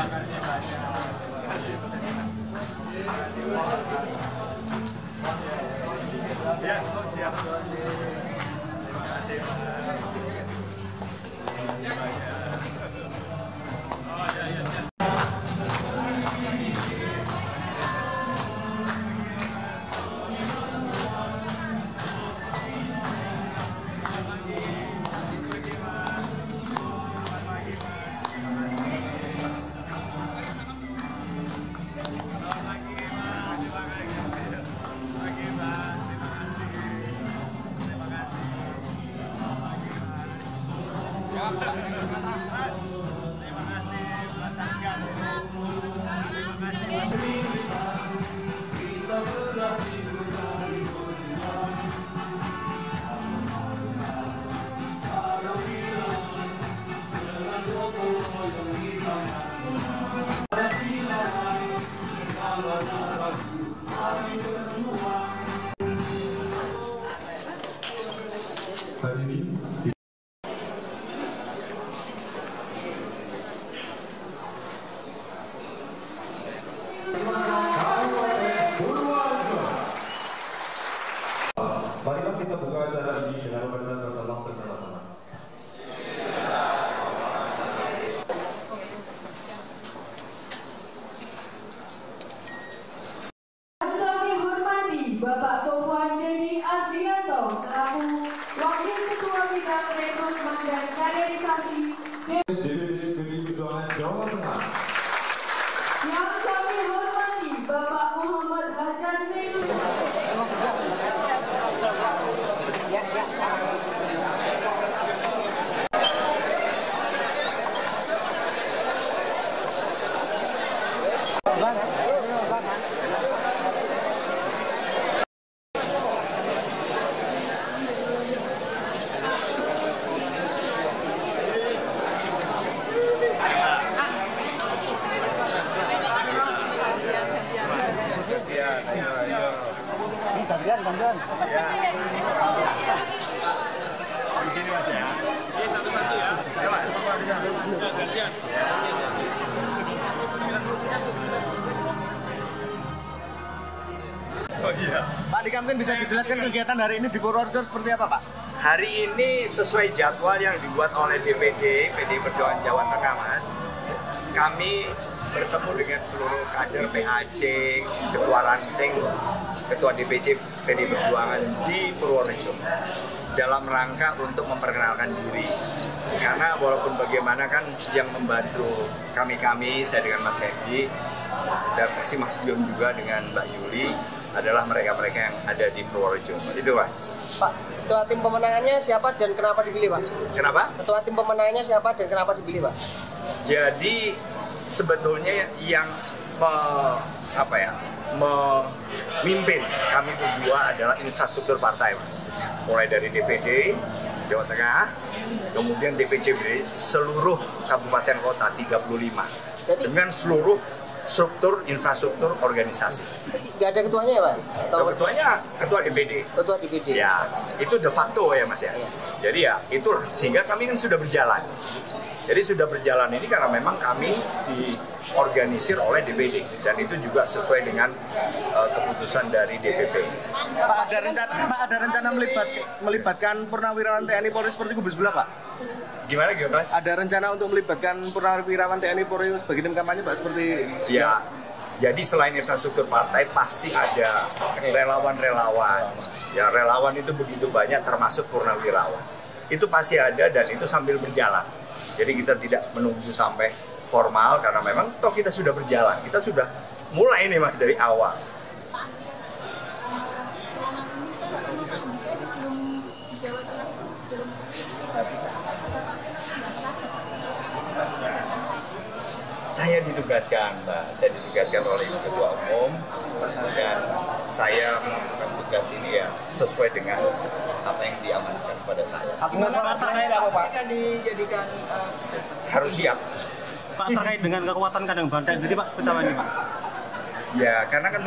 kasih banyak. Ya, siap. Terima kasih banyak. Oh, ya, siap. Marilah kita buka acara ini dengan membaca salam bersama-sama. Kami hormati Bapak Sofwan Dedi Ardianto selaku Wakil Ketua Bidang Rekrutmen dan Kaderisasi DPD PDI Perjuangan Jawa Tengah. yang kami hormati Bapak Muhammad Hajan Zainul. Gantian. Ya. Di sini Mas ya. Ini satu-satu ya. Ya Mas. Gantian. Oh iya. Pak Dika, mungkin bisa dijelaskan kegiatan hari ini di Purworejo seperti apa, Pak? Hari ini sesuai jadwal yang dibuat oleh DPD PDI Perjuangan Jawa Tengah, Mas. Kami bertemu dengan seluruh kader PAC, ketua ranting, ketua DPC PDI Perjuangan di Purworejo dalam rangka untuk memperkenalkan diri. Karena walaupun bagaimana kan yang membantu kami, saya dengan Mas Hedi, dan pasti Mas Dion juga dengan Mbak Yuli, adalah mereka-mereka yang ada di Purworejo. Itu Mas. Pak, ketua tim pemenangannya siapa dan kenapa dipilih, Pak? Kenapa? Ketua tim pemenangannya siapa dan kenapa dipilih, Pak? Jadi sebetulnya yang memimpin kami berdua adalah infrastruktur partai, Mas. Mulai dari DPD Jawa Tengah, kemudian DPCB seluruh kabupaten kota 35 dengan seluruh struktur infrastruktur organisasi. Nggak ada ketuanya ya, Pak? Atau Ketuanya ketua DPD. ketua DPD? Ya, itu de facto ya Mas ya. Iya. Jadi ya itulah, sehingga kami kan sudah berjalan. Jadi sudah berjalan ini karena memang kami diorganisir oleh DPD dan itu juga sesuai dengan keputusan dari DPP. Pak, ada rencana melibatkan purnawirawan TNI Polri seperti Kubu sebelah, Pak? Gimana Mas? Ada rencana untuk melibatkan purnawirawan TNI Polri sebagai tim kampanye, Pak, seperti Ya, jadi selain infrastruktur partai pasti ada relawan-relawan. Ya, relawan itu begitu banyak termasuk purnawirawan. Itu pasti ada dan itu sambil berjalan. Jadi kita tidak menunggu sampai formal karena memang toh kita sudah berjalan. Kita sudah mulai nih Mas dari awal. Saya ditugaskan, Mbak. Saya ditugaskan oleh Ibu Ketua Umum dan saya melakukan tugas ini ya sesuai dengan apa yang diamankan kepada saya. Gimana terkait apa, Pak? Akan dijadikan Harus siap. Pak, terkait dengan kekuatan kandang banteng, jadi Pak, seperti apa ini, Pak? Ya, karena kan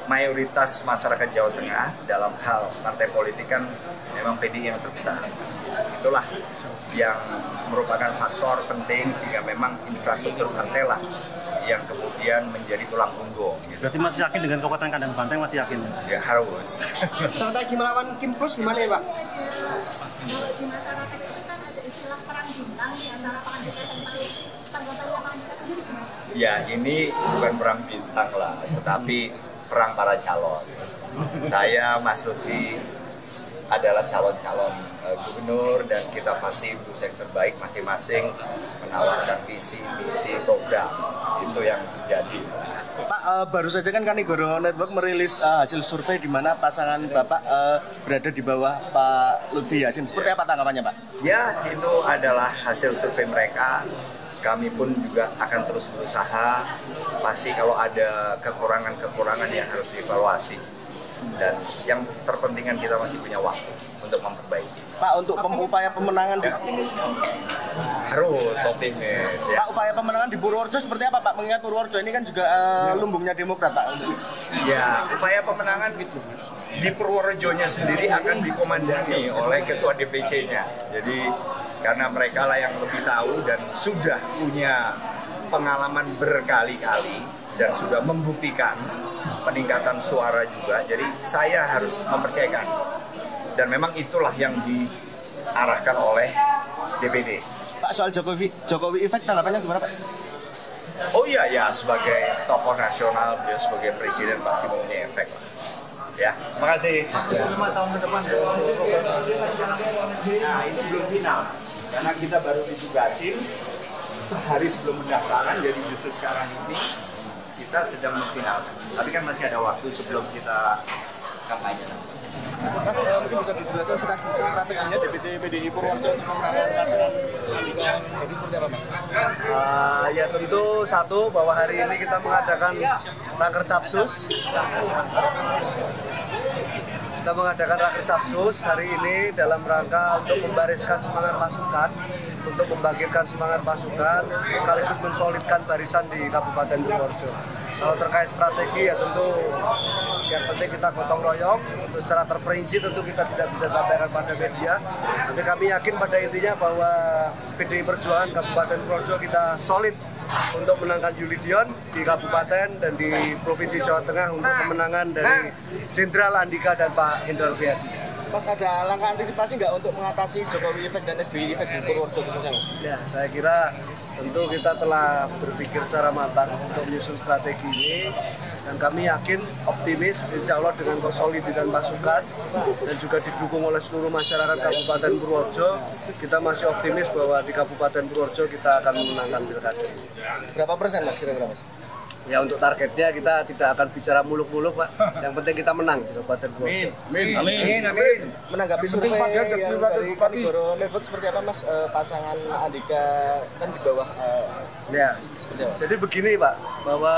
mayoritas masyarakat Jawa Tengah dalam hal partai politik kan memang PDI yang terbesar. Itulah yang merupakan faktor penting sehingga memang infrastruktur partai lah yang kemudian menjadi tulang punggung. Gitu. Berarti masih yakin dengan kekuatan kandang banteng, masih yakin? Ya harus. Strategi melawan Kim Plus gimana ya Pak? Kalau di masyarakat itu kan ada istilah perang bintang di antara Pak Andika dan tanggapannya Pak Andika sendiri gimana? Ya ini bukan perang bintang lah, tetapi perang para calon. Saya, Mas Lutfi adalah calon-calon gubernur dan kita pasti berusaha yang terbaik masing-masing menawarkan visi, misi, program. Itu yang terjadi. Pak, baru saja kan Kanigoro Network merilis hasil survei di mana pasangan Bapak berada di bawah Pak Lutfi Yassin. Seperti apa tanggapannya, Pak? Ya, itu adalah hasil survei mereka. Kami pun juga akan terus berusaha. Pasti kalau ada kekurangan-kekurangan yang harus dievaluasi. Dan yang terpenting kan kita masih punya waktu untuk memperbaiki. Pak, untuk upaya pemenangan di Harus optimis ya. Pak, upaya pemenangan di Purworejo seperti apa, Pak? Mengingat Purworejo ini kan juga lumbungnya Demokrat, Pak. Ya, upaya pemenangan di Purworejonya sendiri akan dikomandani oleh ketua DPC-nya. Jadi karena mereka lah yang lebih tahu dan sudah punya pengalaman berkali-kali dan sudah membuktikan peningkatan suara juga. Jadi saya harus mempercayakan. Dan memang itulah yang diarahkan oleh DPD. Pak, soal Jokowi efek tanggapannya gimana, Pak? Oh iya ya, sebagai tokoh nasional, beliau sebagai presiden pasti mempunyai efek. Ya, terima kasih. 5 tahun ke depan. Nah, ini belum final. Karena kita baru ditugasin sehari sebelum pendaftaran, jadi justru sekarang ini kita sedang memfinalkan. Tapi kan masih ada waktu sebelum kita kampanye. Mas, mungkin bisa dijelaskan strateginya DPD PDI Purworejo pemenangan pasangan Andika jadi seperti apa, Pak? Ya tentu satu bahwa hari ini kita mengadakan Raker Capsus. Kita mengadakan Raker Capsus hari ini dalam rangka untuk membariskan semangat pasukan, untuk membangkitkan semangat pasukan, sekaligus mensolidkan barisan di Kabupaten Purworejo. Kalau terkait strategi ya tentu yang penting kita gotong royong. Untuk secara terperinci tentu kita tidak bisa sampaikan pada media. Tapi kami yakin pada intinya bahwa PDI Perjuangan Kabupaten Purworejo kita solid untuk menangkan Yulidion di Kabupaten dan di Provinsi Jawa Tengah untuk kemenangan dari Jenderal Andika dan Pak Hendrar Priadi. Mas, ada langkah antisipasi nggak untuk mengatasi Jokowi efek dan SBY efek di Purworejo khususnya? Ya, saya kira tentu kita telah berpikir secara matang untuk menyusun strategi ini dan kami yakin, optimis, insya Allah dengan konsolidisan pasukan dan juga didukung oleh seluruh masyarakat Kabupaten Purworejo, kita masih optimis bahwa di Kabupaten Purworejo kita akan memenangkan pilkada. Berapa persen, Mas, kira-kira, Mas? Ya untuk targetnya kita tidak akan bicara muluk-muluk, Pak. Yang penting kita menang di Kabupaten Purworejo. Amin. Menanggapi survei yang dari Kanigoro Network seperti apa, Mas? Pasangan Andika kan di bawah. Ya, jadi begini Pak, bahwa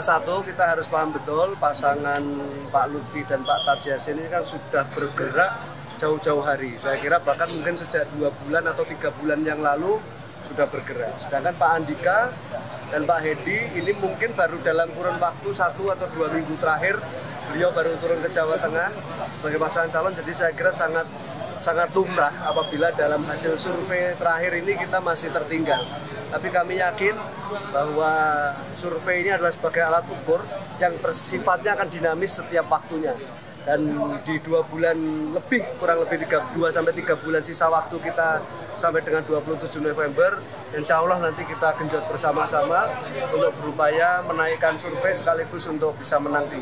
satu kita harus paham betul pasangan Pak Lutfi dan Pak Taj Yassin ini kan sudah bergerak jauh-jauh hari. Saya kira bahkan mungkin sejak 2 bulan atau 3 bulan yang lalu sudah bergerak. Sedangkan Pak Andika dan Pak Hedi ini mungkin baru dalam kurun waktu 1 atau 2 minggu terakhir beliau baru turun ke Jawa Tengah sebagai pasangan calon. Jadi saya kira sangat lumrah apabila dalam hasil survei terakhir ini kita masih tertinggal. Tapi kami yakin bahwa survei ini adalah sebagai alat ukur yang bersifatnya akan dinamis setiap waktunya. Dan di 2 bulan lebih, kurang lebih 2-3 bulan sisa waktu kita sampai dengan 27 November, insya Allah nanti kita genjot bersama-sama untuk berupaya menaikkan survei sekaligus untuk bisa menang di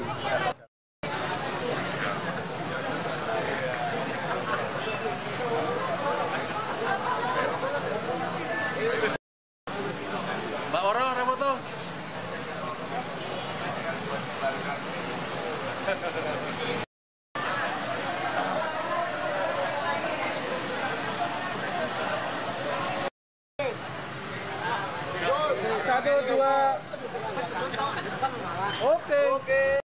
Mbak Oro, ada foto? Satu, dua. Oke.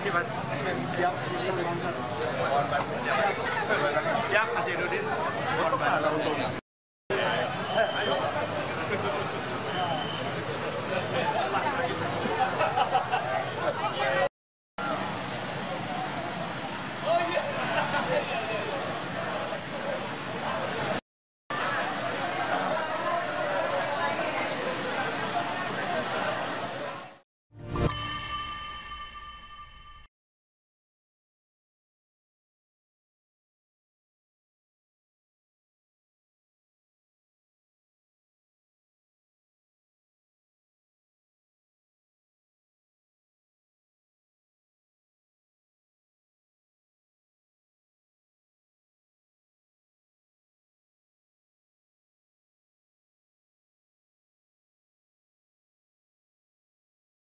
kasih Mas. Siap. Mohon bantunya Pak. Siap Mas Yudin. Mohon bantu.